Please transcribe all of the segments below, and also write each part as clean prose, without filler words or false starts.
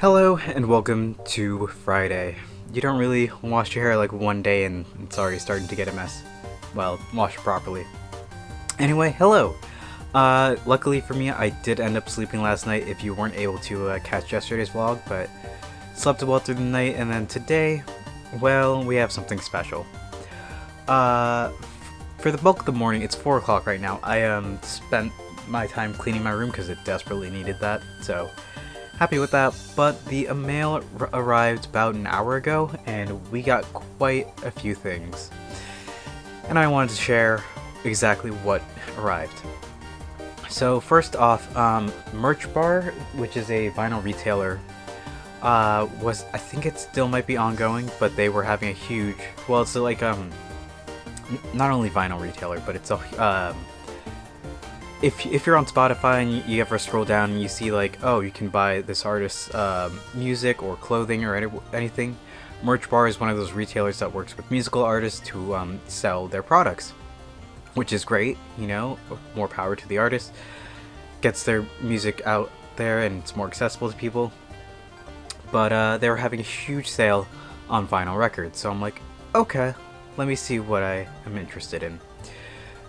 Hello and welcome to Friday. You don't really wash your hair like one day and it's already starting to get a mess. Well, wash it properly. Anyway, hello! Luckily for me, I did end up sleeping last night if you weren't able to catch yesterday's vlog, but slept well through the night, and then today, well, we have something special. For the bulk of the morning, it's 4 o'clock right now, I spent my time cleaning my room because it desperately needed that, so happy with that. But the mail arrived about an hour ago, and we got quite a few things. And I wanted to share exactly what arrived. So first off, Merch Bar, which is a vinyl retailer, I think it still might be ongoing, but they were having a huge, well, it's like, not only vinyl retailer, but it's a, if you're on Spotify and you ever scroll down and you see like, oh, you can buy this artist's music or clothing or anything, Merch Bar is one of those retailers that works with musical artists to sell their products, which is great, you know, more power to the artist, gets their music out there and it's more accessible to people. But they were having a huge sale on vinyl records, so I'm like, okay, let me see what I am interested in.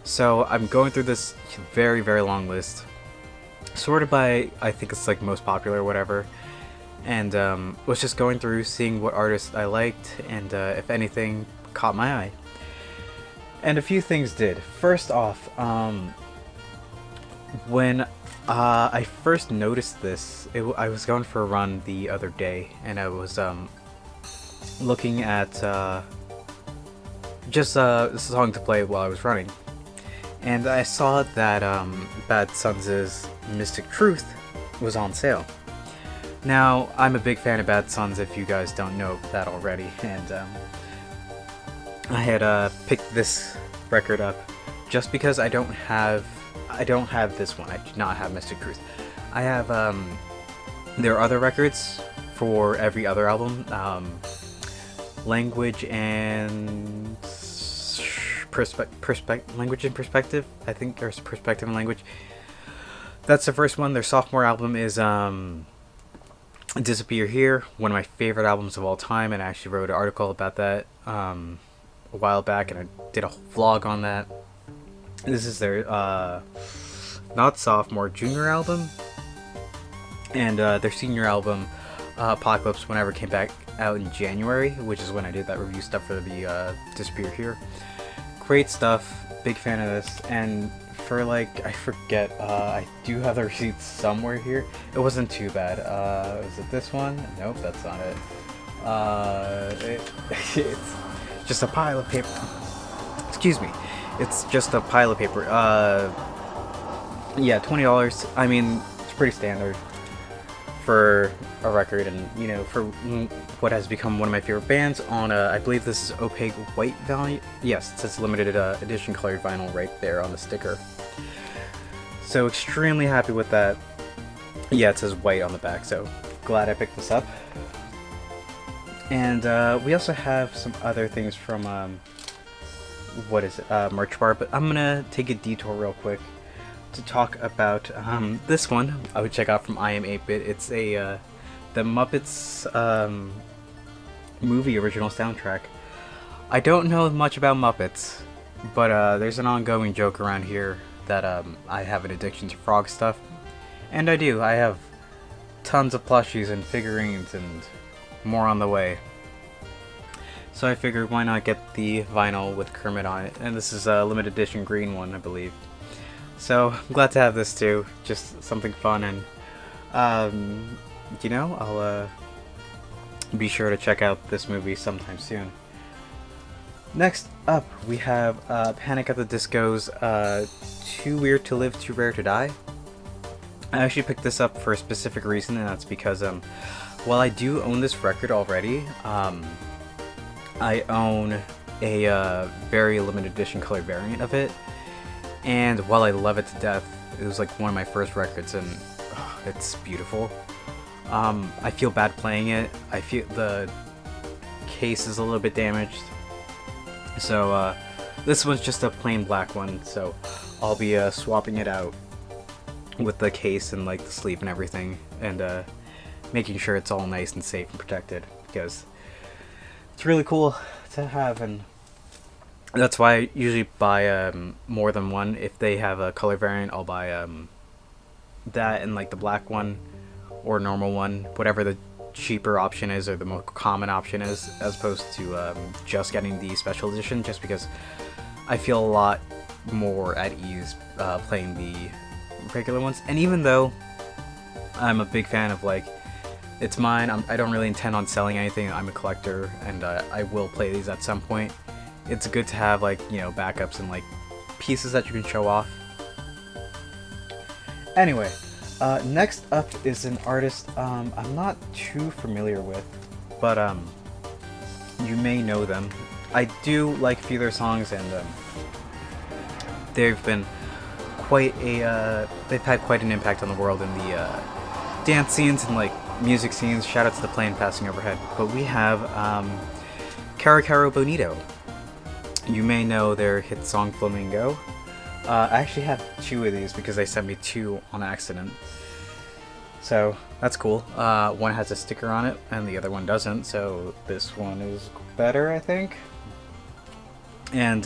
So I'm going through this very, very long list, sorted by, I think it's like most popular or whatever, and was just going through, seeing what artists I liked, and if anything caught my eye. And a few things did. First off, when I first noticed this, I was going for a run the other day, and I was looking at just a song to play while I was running. And I saw that Bad Sons' Mystic Truth was on sale. Now, I'm a big fan of Bad Sons, if you guys don't know that already, and I had picked this record up just because I don't have this one. I do not have Mystic Truth. I have there are other records for every other album, Language and Language and Perspective, I think, or Perspective and Language. That's the first one. Their sophomore album is Disappear Here, one of my favorite albums of all time, and I actually wrote an article about that a while back, and I did a vlog on that. This is their not sophomore, junior album, and their senior album, Apocalypse, whenever it came back out in January, which is when I did that review stuff for the Disappear Here. Great stuff, big fan of this, and for like, I forget, I do have the receipts somewhere here. It wasn't too bad. Was it this one? Nope, that's not it. It's just a pile of paper. Excuse me. It's just a pile of paper. Yeah, $20. I mean, it's pretty standard for a record, and you know, for what has become one of my favorite bands on I believe this is opaque white value. Yes, it says limited edition colored vinyl right there on the sticker. So extremely happy with that. Yeah, it says white on the back, so glad I picked this up. And we also have some other things from what is it, Merch Bar, but I'm gonna take a detour real quick to talk about this one I would check out from I Am 8-Bit. It's a the Muppets movie original soundtrack. I don't know much about Muppets, but there's an ongoing joke around here that I have an addiction to frog stuff, and I do. I have tons of plushies and figurines and more on the way. So I figured, why not get the vinyl with Kermit on it, and this is a limited edition green one, I believe. So I'm glad to have this too, just something fun, and you know, I'll be sure to check out this movie sometime soon. Next up, we have Panic at the Disco's Too Weird to Live, Too Rare to Die. I actually picked this up for a specific reason, and that's because while I do own this record already, I own a very limited edition colored variant of it. And while I love it to death, it was like one of my first records, and it's beautiful. I feel bad playing it. I feel the case is a little bit damaged. So this one's just a plain black one, so I'll be swapping it out with the case and like the sleeve and everything, and making sure it's all nice and safe and protected, because it's really cool to have. And that's why I usually buy more than one. If they have a color variant, I'll buy that and like the black one or normal one, whatever the cheaper option is or the most common option is, as opposed to just getting the special edition, just because I feel a lot more at ease playing the regular ones. And even though I'm a big fan of, like, it's mine, I don't really intend on selling anything. I'm a collector, and I will play these at some point. It's good to have, like, you know, backups and like pieces that you can show off. Anyway, next up is an artist I'm not too familiar with, but you may know them. I do like a few of their songs, and they've been they've had quite an impact on the world in the dance scenes and like music scenes. Shout out to the plane passing overhead. But we have Caro Caro Bonito. You may know their hit song Flamingo. I actually have two of these because they sent me two on accident. So that's cool. One has a sticker on it and the other one doesn't, so this one is better, I think. And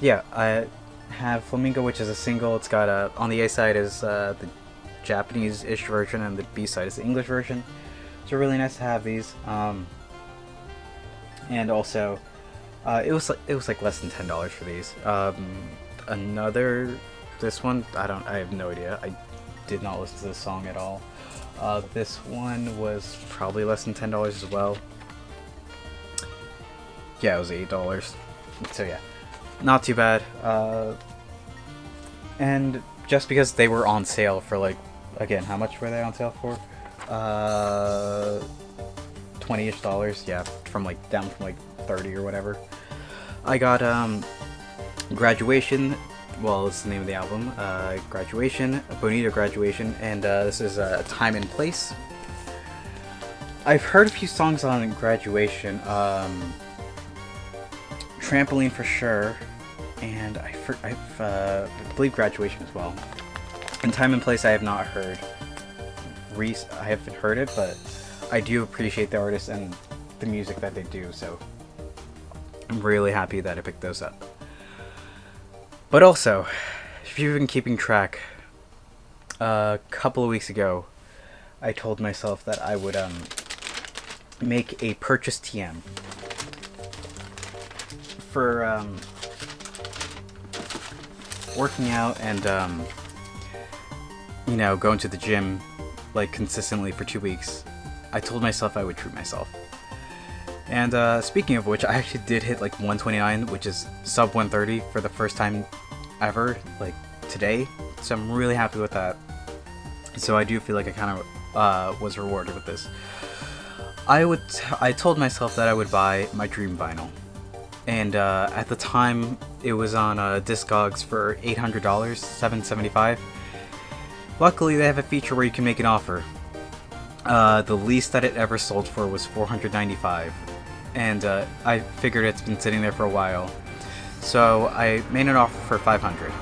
yeah, I have Flamingo, which is a single. It's got on the A side is the Japanese-ish version, and the B side is the English version. So really nice to have these. And also, it was like less than $10 for these. This one, I have no idea. I did not listen to this song at all. This one was probably less than $10 as well. Yeah, it was $8. So yeah, not too bad. And just because they were on sale for, like, again, how much were they on sale for? $20-ish, yeah, from like down from like 30 or whatever. I got Graduation. Well, it's the name of the album. Graduation, Bonito Graduation, and this is Time and Place. I've heard a few songs on Graduation. Trampoline for sure, and I believe Graduation as well. And Time and Place I have not heard. I haven't heard it, but I do appreciate the artist and the music that they do, so I'm really happy that I picked those up. But also, if you've been keeping track, a couple of weeks ago, I told myself that I would make a purchase TM for working out and you know, going to the gym like consistently for 2 weeks. I told myself I would treat myself. And speaking of which, I actually did hit like 129, which is sub 130 for the first time ever, like today. So I'm really happy with that. So I do feel like I kind of was rewarded with this. I told myself that I would buy my dream vinyl. And at the time, it was on Discogs for $800, $775. Luckily, they have a feature where you can make an offer. The least that it ever sold for was $495, and I figured it's been sitting there for a while, so I made an offer for $500.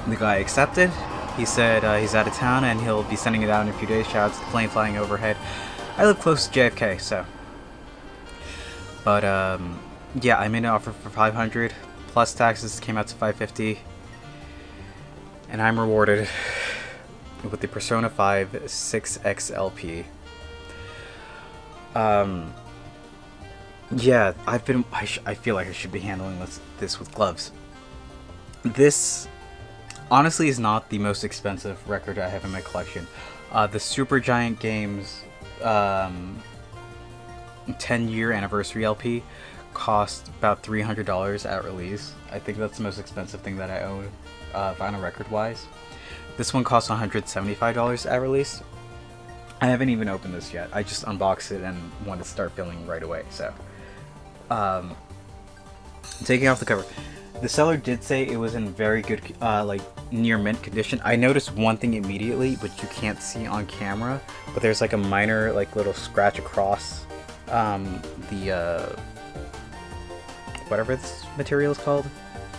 The guy accepted. He said he's out of town and he'll be sending it out in a few days. Shout out to the plane flying overhead. I live close to JFK, so. But yeah, I made an offer for $500 plus taxes. Came out to $550, and I'm rewarded with the Persona 5 6X LP. Yeah, I feel like I should be handling this with gloves. This honestly is not the most expensive record I have in my collection. The Supergiant Games 10-year anniversary LP cost about $300 at release. I think that's the most expensive thing that I own, vinyl record wise. This one costs $175 at release. I haven't even opened this yet. I just unboxed it and wanted to start filming right away. So, taking off the cover, the seller did say it was in very good, like near mint condition. I noticed one thing immediately, which you can't see on camera, but there's like a minor, like little scratch across the whatever this material is called,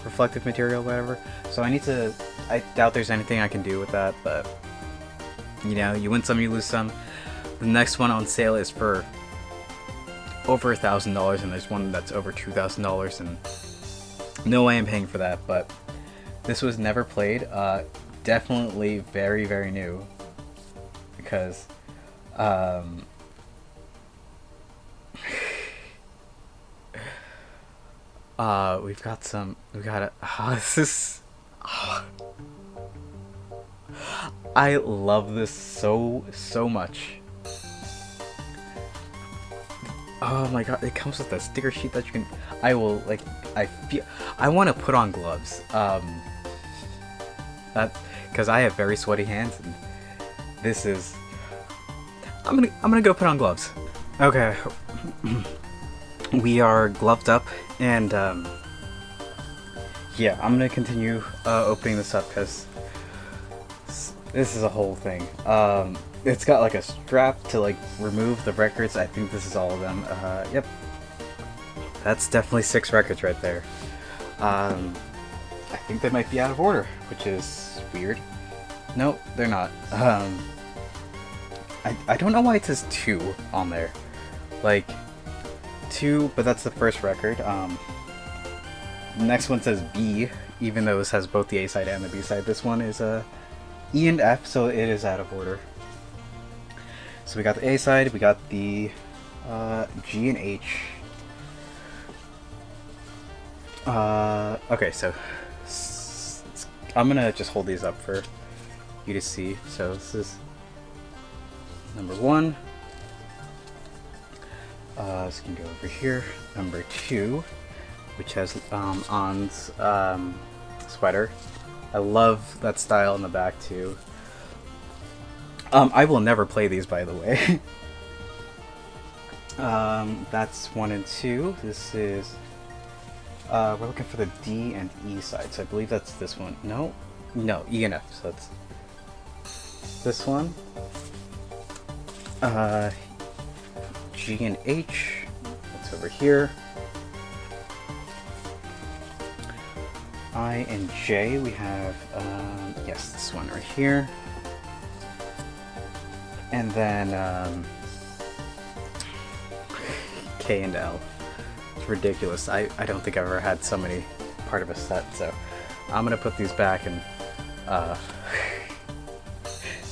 reflective material, whatever. So I doubt there's anything I can do with that, but you know, you win some, you lose some. The next one on sale is for over $1,000, and there's one that's over $2,000, and no way I'm paying for that. But this was never played. Definitely very, very new, because we got a this is I love this so much. Oh my god, it comes with a sticker sheet that you can, I want to put on gloves. That, because I have very sweaty hands, and this is, I'm gonna go put on gloves. Okay. We are gloved up, and yeah, I'm gonna continue opening this up, because this is a whole thing. It's got like a strap to like remove the records. I think this is all of them. Yep, that's definitely 6 records right there. I think they might be out of order, which is weird. No, they're not. I don't know why it says 2 on there. Like 2, but that's the first record. The next one says B, even though this has both the A side and the B side. This one is E and F, so it is out of order. So we got the A side, we got the G and H. Okay, so I'm gonna just hold these up for you to see. So this is number 1. This can go over here. Number 2, which has On's sweater. I love that style in the back too. I will never play these, by the way. That's 1 and 2. This is we're looking for the D and E side, so I believe that's this one. No, E and F. So that's this one. G and H. That's over here. I and J. We have yes, this one right here. And then K and L. It's ridiculous. I don't think I've ever had so many part of a set, so I'm gonna put these back and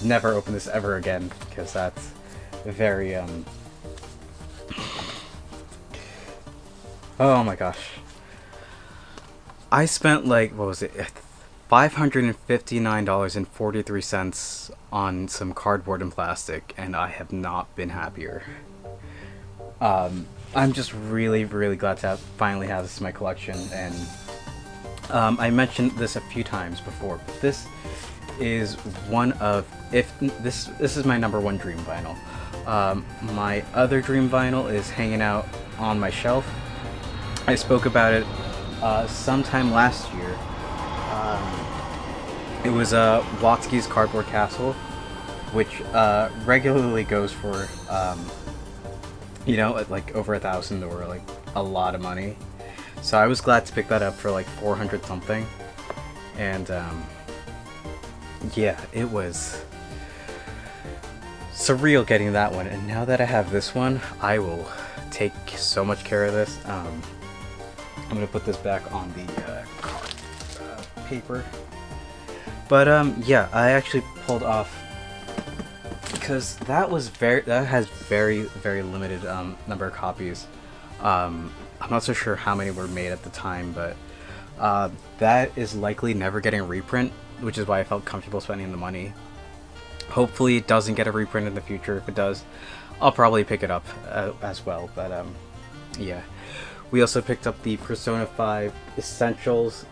never open this ever again, because that's very oh my gosh. I spent like, what was it, $559.43 on some cardboard and plastic, and I have not been happier. I'm just really, really glad to finally have this in my collection, and I mentioned this a few times before, but this is one of, this is my number 1 dream vinyl. My other dream vinyl is hanging out on my shelf. I spoke about it sometime last year. It was Watsky's Cardboard Castle, which regularly goes for you know, like over $1,000 or like a lot of money. So I was glad to pick that up for like 400 something, and yeah, it was surreal getting that one. And now that I have this one, I will take so much care of this. I'm gonna put this back on the paper. But yeah, I actually pulled off, because that has very limited number of copies. I'm not so sure how many were made at the time, but that is likely never getting a reprint, which is why I felt comfortable spending the money. Hopefully it doesn't get a reprint in the future. If it does, I'll probably pick it up as well. But yeah, we also picked up the Persona 5 Essentials,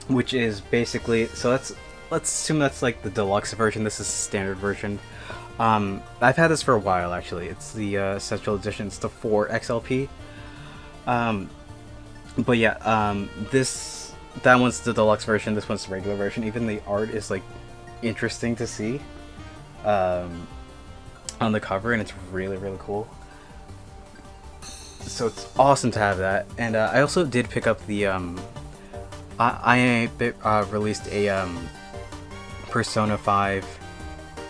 which is basically, so let's assume that's like the deluxe version. This is the standard version. I've had this for a while, actually. It's the Essential Edition. It's the 4 XLP. But yeah, that one's the deluxe version. This one's the regular version. Even the art is like interesting to see on the cover, and it's really cool. So it's awesome to have that. And I also did pick up the I released a Persona 5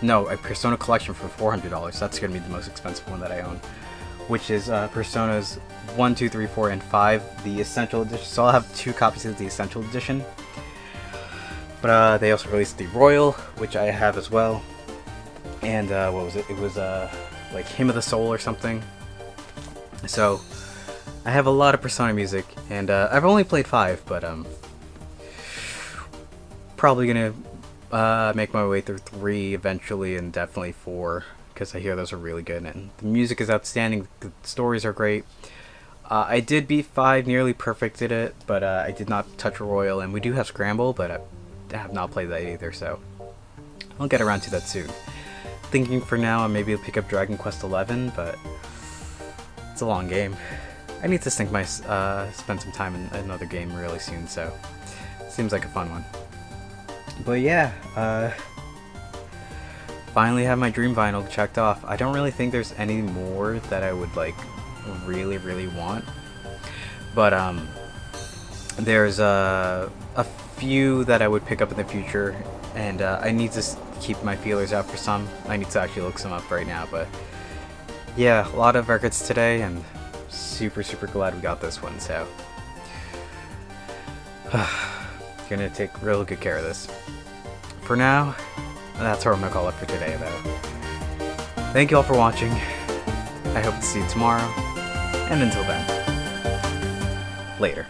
no, a Persona collection for $400. That's gonna be the most expensive one that I own, which is Personas 1, 2, 3, 4, and 5, the Essential Edition. So I'll have 2 copies of the Essential Edition. But they also released the Royal, which I have as well. And what was it? It was like Hymn of the Soul or something. So I have a lot of Persona music, and I've only played 5, but probably gonna make my way through 3 eventually, and definitely 4, because I hear those are really good, and the music is outstanding, the stories are great. I did beat 5, nearly perfected it, but I did not touch Royal, and we do have Scramble, but I have not played that either, so I'll get around to that soon. Thinking for now, maybe I'll pick up Dragon Quest XI, but it's a long game. I need to spend some time in another game really soon, so seems like a fun one. But yeah, finally have my Dream Vinyl checked off. I don't really think there's any more that I would like really want, but there's a few that I would pick up in the future, and I need to keep my feelers out for some. I need to actually look some up right now, but yeah, a lot of records today, and super glad we got this one, so gonna take real good care of this. For now, that's where I'm gonna call it for today, though. Thank you all for watching. I hope to see you tomorrow, and until then, later.